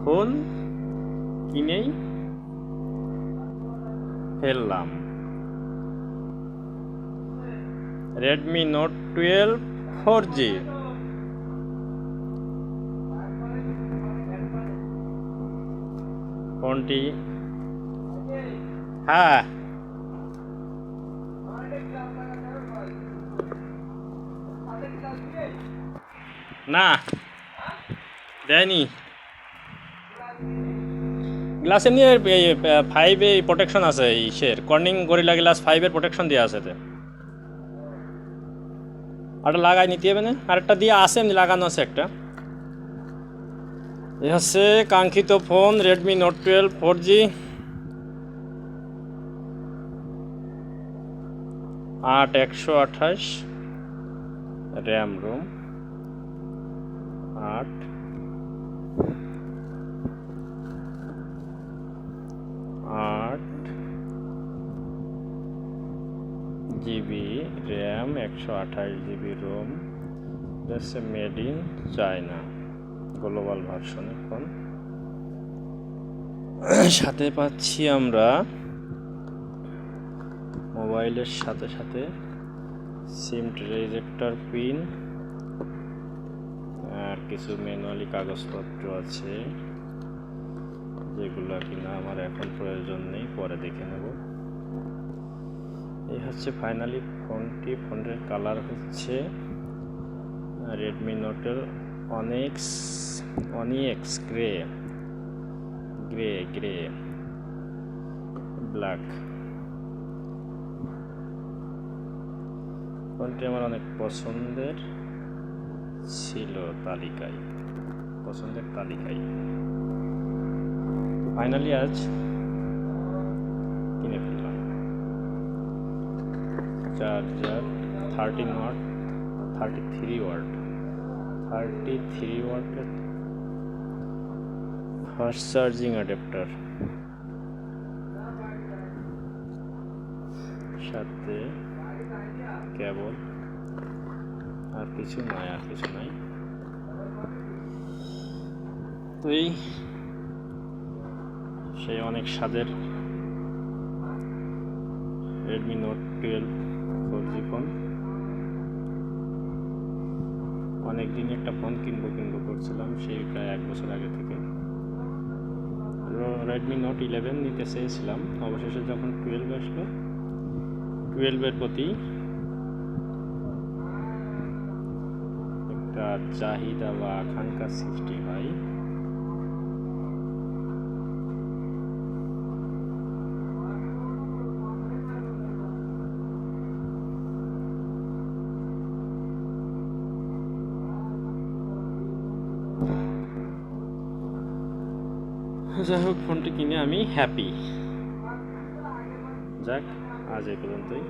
Phone কিনেই ফেললাম। Redmi Note 12 4G। ফোনটি হ্যাঁ না দেয়নি। গ্লাস এমনি 5 এ প্রোটেকশন আছে, ইসের কর্নিং গরিলা গ্লাস 5 এর প্রোটেকশন দেওয়া আছে। আরটা লাগাই নিতে হবে না, আরেকটা দিয়ে আছে এমনি লাগানো আছে একটা। এ হচ্ছে কাঙ্ক্ষিত phone Redmi Note 12 4G। 8/128 RAM ROM, 8GB RAM, 128GB ROM. হচ্ছে মেড ইন চায়না গ্লোবাল ভার্সনের ফোন। সাথে পাচ্ছি আমরা মোবাইলের সাথে সাথে সিম রেজেক্টর পিন আর কিছু ম্যানুয়ালি কাগজপত্র আছে, যেগুলো কিনা আমার এখন প্রয়োজন নেই, পরে দেখে নেব। এই হচ্ছে ফাইনালি ফোনটি। ফোনের কালার হচ্ছে Redmi Note Onyx grey black. ফোনটি আমার অনেক পছন্দের ছিল, পছন্দের তালিকায়। ফাইনালি আজ কিনে ফেললাম। চার্জার 33 ওয়াটের ফাস্ট চার্জিং অ্যাডাপ্টার, সাথে কেবল, আর কিছু নাই। তো এই সেই অনেক স্বাদের Redmi Note 12 4G ফোন। অনেকদিন একটা ফোন কিনবো করছিলাম, সেই প্রায় 1 বছর আগে থেকে। Redmi Note 11 নিতে চেয়েছিলাম, অবশেষে যখন 12 আসলো, 12-এর প্রতি একটা চাহিদা বা আকাঙ্ক্ষা সৃষ্টি হয়। যাই হোক, ফোনটি কিনে আমি হ্যাপি। যাক, আজ এই পর্যন্তই।